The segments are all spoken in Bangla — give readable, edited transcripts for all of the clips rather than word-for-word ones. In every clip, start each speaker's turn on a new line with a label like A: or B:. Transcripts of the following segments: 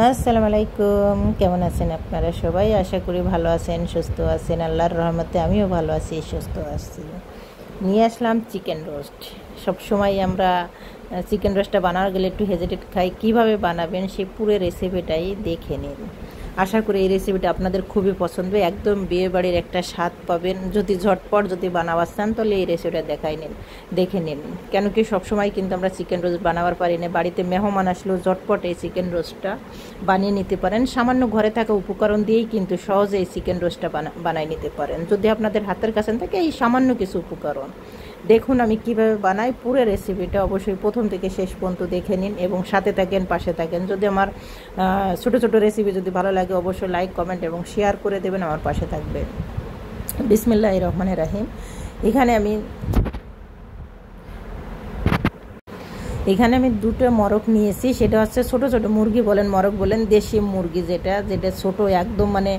A: আসসালামু আলাইকুম, কেমন আছেন আপনারা সবাই? আশা করি ভালো আছেন, সুস্থ আছেন। আল্লাহর রহমতে আমিও ভালো আছি, সুস্থ আছি। নিয়ে আসলাম চিকেন রোস্ট। সবসময় আমরা চিকেন রোস্টটা বানানো গেলে একটু হেজিটেট খাই। কীভাবে বানাবেন সেই পুরো রেসিপিটাই দেখে নিন। আশা করি এই রেসিপিটা আপনাদের খুবই পছন্দ, একদম বিয়ে বাড়ির একটা স্বাদ পাবেন। যদি ঝটপট যদি বানাবার চান তাহলে এই রেসিপিটা দেখে নিন। কেন কি সবসময় কিন্তু আমরা চিকেন রোস্ট বানাবার পারি না। বাড়িতে মেহমান আসলেও ঝটপট এই চিকেন রোস্টটা বানিয়ে নিতে পারেন। সামান্য ঘরে থাকা উপকরণ দিয়েই কিন্তু সহজে এই চিকেন রোস্টটা বানিয়ে নিতে পারেন, যদি আপনাদের হাতের কাছে থাকে এই সামান্য কিছু উপকরণ। দেখুন আমি কিভাবে বানাই, পুরো রেসিপিটা অবশ্যই প্রথম থেকে শেষ পর্যন্ত দেখে নিন এবং সাথে থাকেন, পাশে থাকেন। যদি আমার ছোট ছোট রেসিপি যদি ভালো লাগে অবশ্যই লাইক, কমেন্ট এবং শেয়ার করে দেবেন, আমার পাশে থাকবেন। বিসমিল্লাহির রহমানির রহিম। এখানে আমি দুটো মরক নিয়েছি। সেটা হচ্ছে ছোট ছোট মুরগি বলেন, মরক বলেন, দেশি মুরগি যেটা ছোট, একদম মানে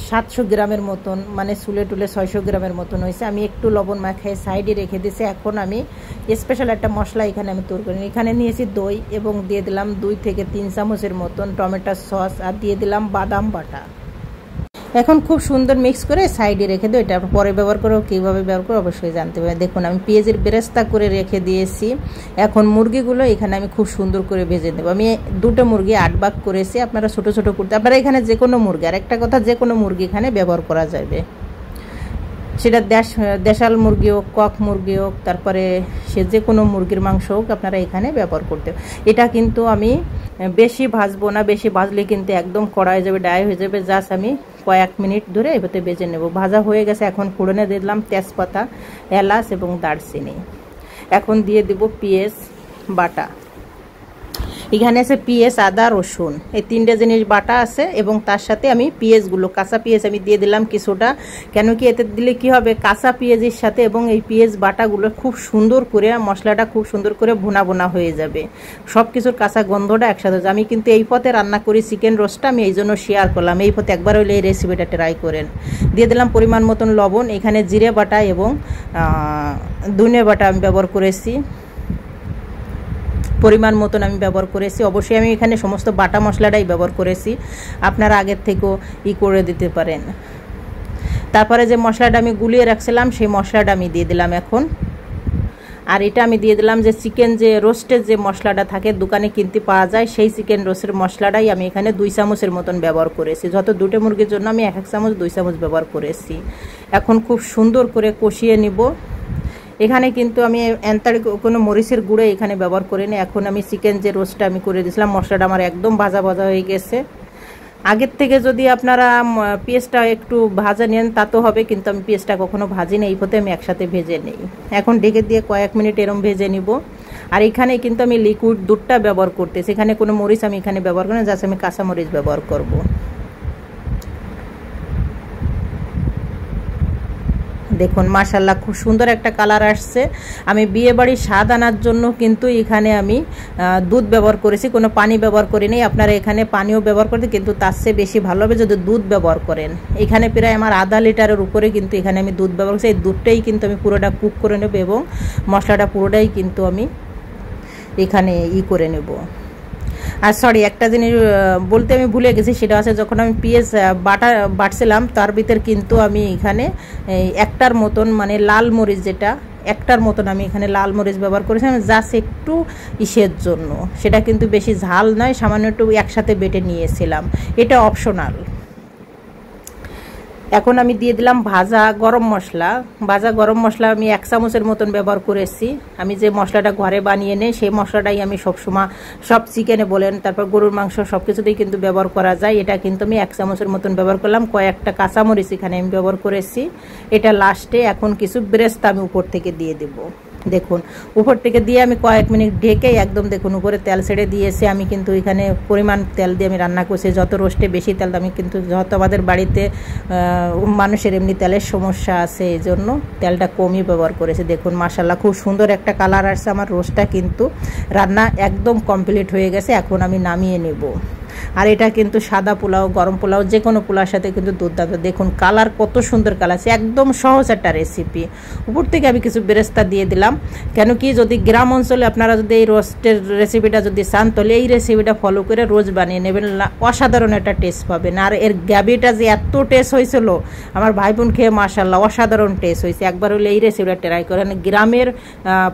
A: 700 গ্রামের মতন, মানে চুলে টুলে 600 গ্রামের মতন হয়েছে। আমি একটু লবণ মাখিয়ে সাইডে রেখে দিয়েছি। এখন আমি স্পেশাল একটা মশলা এখানে আমি তৈরি করি। এখানে নিয়েছি দই এবং দিয়ে দিলাম 2 থেকে 3 চামচের মতন টমেটো সস, আর দিয়ে দিলাম বাদাম বাটা। এখন খুব সুন্দর মিক্স করে সাইডে রেখে দেবো। এটা পরে ব্যবহার করো, কীভাবে ব্যবহার করো অবশ্যই জানতে হবে। দেখুন আমি পেঁয়াজের বেরেস্তা করে রেখে দিয়েছি। এখন মুরগিগুলো এখানে আমি খুব সুন্দর করে ভেজে দেবো। আমি 2টো মুরগি 8 ভাগ করেছি। আপনারা ছোটো ছোটো করতে, আপনারা এখানে যে কোনো মুরগি, আর একটা কথা, যে কোনো মুরগি এখানে ব্যবহার করা যাবে। সেটা দেশাল মুরগি হোক, কক মুরগি হোক, তারপরে সে যে কোনো মুরগির মাংস হোক আপনারা এখানে ব্যবহার করতে। এটা কিন্তু আমি বেশি ভাজবো না, বেশি ভাজলে কিন্তু একদম কড়াই যাবে, ড্রাই হয়ে যাবে। জাস্ট আমি কয়েক মিনিট ধরে এভাবে ভেজে নেব। ভাজা হয়ে গেছে। এখন ফোড়নে দিয়ে দিলাম তেজপাতা, এলাচ এবং দারচিনি। এখন দিয়ে দেব পেঁয়াজ বাটা। এখানে আছে পেঁয়াজ, আদা, রসুন, এই 3টে জিনিস বাটা আছে এবং তার সাথে আমি পেঁয়াজগুলো, কাঁচা পেঁয়াজ আমি দিয়ে দিলাম কিছুটা। কেন কি এতে দিলে কি হবে, কাঁচা পেঁয়াজের সাথে এবং এই পেঁয়াজ বাটাগুলো খুব সুন্দর করে, মশলাটা খুব সুন্দর করে ভুনা ভুনা হয়ে যাবে। সব কিছুর কাঁচা গন্ধটা একসাথে। আমি কিন্তু এই পথে রান্না করি চিকেন রোস্টটা, আমি এই জন্য শেয়ার করলাম। এই পথে একবার হলে এই রেসিপিটা ট্রাই করেন। দিয়ে দিলাম পরিমাণ মতন লবণ। এখানে জিরে বাটা এবং ধনে বাটা আমি ব্যবহার করেছি, পরিমাণ মতন আমি ব্যবহার করেছি। অবশ্যই আমি এখানে সমস্ত বাটা মশলাটাই ব্যবহার করেছি, আপনারা আগের থেকেও করে দিতে পারেন। তারপরে যে মশলাটা আমি গুলিয়ে রাখছিলাম সেই মশলাটা আমি দিয়ে দিলাম এখন। আর এটা আমি দিয়ে দিলাম যে চিকেন যে রোস্টের যে মশলাটা থাকে দোকানে কিনতে পাওয়া যায়, সেই চিকেন রোস্টের মশলাটাই আমি এখানে 2 চামচের মতন ব্যবহার করেছি। যত 2টো মুরগির জন্য আমি 1 চামচ 2 চামচ ব্যবহার করেছি। এখন খুব সুন্দর করে কষিয়ে নিব। এখানে কিন্তু আমি এন্তার কোনো মরিচের গুঁড়ো এখানে ব্যবহার করিনি। এখন আমি চিকেন যে রোস্টটা আমি করে দিয়েছিলাম, মশলাটা আমার একদম ভাজা ভাজা হয়ে গেছে। আগের থেকে যদি আপনারা পেঁয়াজটা একটু ভাজা নেন তা তো হবে, কিন্তু আমি পেঁয়াজটা কখনো ভাজি না, এই পথে আমি একসাথে ভেজে নিই। এখন ঢেকে দিয়ে কয়েক মিনিট এরম ভেজে নিব। আর এখানে কিন্তু আমি লিকুইড দুধটা ব্যবহার করতেছি। এখানে কোনো মরিচ আমি এখানে ব্যবহার করি না, জাস্ট আমি কাঁচা মরিচ ব্যবহার করব। দেখুন মাশাআল্লাহ খুব সুন্দর একটা কালার আসছে। আমি বিয়ে বাড়ির স্বাদ আনার জন্য কিন্তু এখানে আমি দুধ ব্যবহার করেছি, কোনো পানি ব্যবহার করিনি। আপনারা এখানে পানিও ব্যবহার করতে, কিন্তু তার চেয়ে বেশি ভালো হবে যদি দুধ ব্যবহার করেন। এখানে প্রায় আমার আধা লিটারের উপরে কিন্তু এখানে আমি দুধ ব্যবহার করছি। এই দুধটাই কিন্তু আমি পুরোটা কুক করে নেব এবং মশলাটা পুরোটাই কিন্তু আমি এখানে করে নেব। আর সরি, একটা জিনিস বলতে আমি ভুলে গেছি, সেটা আছে যখন আমি পেঁয়াজ বাটছিলাম তার ভিতর কিন্তু আমি এখানে একটার মতন, মানে লাল মরিচ, যেটা একটার মতন আমি এখানে লাল মরিচ ব্যবহার করেছিলাম, জাস্ট একটু ইসের জন্য। সেটা কিন্তু বেশি ঝাল নয়, সামান্য একটু একসাথে বেটে নিয়েছিলাম, এটা অপশনাল। এখন আমি দিয়ে দিলাম ভাজা গরম মশলা আমি 1 চামচের মতন ব্যবহার করেছি। আমি যে মশলাটা ঘরে বানিয়ে নেই সেই মশলাটাই আমি সবসময় সব চিকেনে বলেন, তারপর গরুর মাংস সব কিছুতেই কিন্তু ব্যবহার করা যায়। এটা কিন্তু আমি 1 চামচের মতন ব্যবহার করলাম। কয়েকটা কাঁচামরিচ এখানে আমি ব্যবহার করেছি। এটা লাস্টে এখন কিছু বেরেস্তা আমি উপর থেকে দিয়ে দেব। দেখুন উপর থেকে দিয়ে আমি কয়েক মিনিট ঢেকে একদম, দেখুন উপরে তেল ছেড়ে দিয়েছে। আমি কিন্তু এখানে পরিমাণ তেল দিয়ে আমি রান্না করছি। যত রোস্টে বেশি তেল, আমি কিন্তু যত আমাদের বাড়িতে মানুষের এমনি তেলের সমস্যা আছে এই জন্য তেলটা কমই ব্যবহার করেছি। দেখুন মাশাআল্লাহ খুব সুন্দর একটা কালার আসছে। আমার রোস্টটা কিন্তু রান্না একদম কমপ্লিট হয়ে গেছে। এখন আমি নামিয়ে নেব। আর এটা কিন্তু সাদা পোলাও, গরম পোলাও, যে কোনো পোলাওর সাথে কিন্তু দুর্দান্ত। দেখুন কালার কত সুন্দর কালার আছে, একদম সহজ একটা রেসিপি। উপর থেকে আমি কিছু বেরেস্তা দিয়ে দিলাম, কেন কি যদি গ্রাম অঞ্চলে আপনারা যদি এই রোস্টের রেসিপিটা যদি চান তাহলে এই রেসিপিটা ফলো করে রোজ বানিয়ে নেবেন, অসাধারণ একটা টেস্ট পাবেন। আর এর গ্যাবিটা যে এত টেস্ট হয়েছিল, আমার ভাই বোন খেয়ে মাশাআল্লাহ অসাধারণ টেস্ট হয়েছে। একবার হলে এই রেসিপিটা ট্রাই করেন। গ্রামের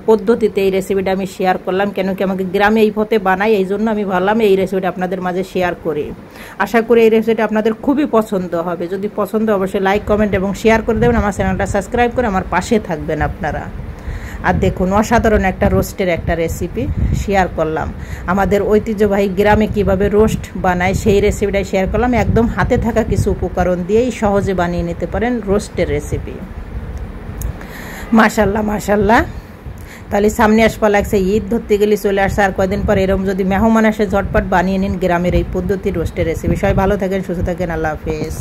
A: পদ্ধতিতে এই রেসিপিটা আমি শেয়ার করলাম, কেন কি আমাকে গ্রামে এই পথে বানাই, এই জন্য আমি ভাবলাম এই রেসিপিটা আপনাদের মাঝে শেয়ার করি। আশা করি এই রেসিপিটা আপনাদের খুবই পছন্দ হবে। যদি পছন্দ অবশ্যই লাইক, কমেন্ট এবং শেয়ার করে দেবেন। আমার চ্যানেলটা সাবস্ক্রাইব করে আমার পাশে থাকবেন আপনারা। আর দেখুন অসাধারণ একটা রোস্টের একটা রেসিপি শেয়ার করলাম। আমাদের ঐতিহ্যবাহী গ্রামে কিভাবে রোস্ট বানায় সেই রেসিপিটাই শেয়ার করলাম। একদম হাতে থাকা কিছু উপকরণ দিয়েই সহজে বানিয়ে নিতে পারেন রোস্টের রেসিপি। মাশাল্লাহ মাশাল্লাহ। তাহলে সামনে আসপা লাগছে ঈদ, ধরতে গেলে চলে আসছে আর কয়দিন পর। এরকম যদি মেহমান আসে ঝটপট বানিয়ে নিন গ্রামের এই পদ্ধতির রোস্টের রেসিপি। সবাই ভালো থাকেন, সুস্থ থাকেন, আল্লাহ হাফেজ।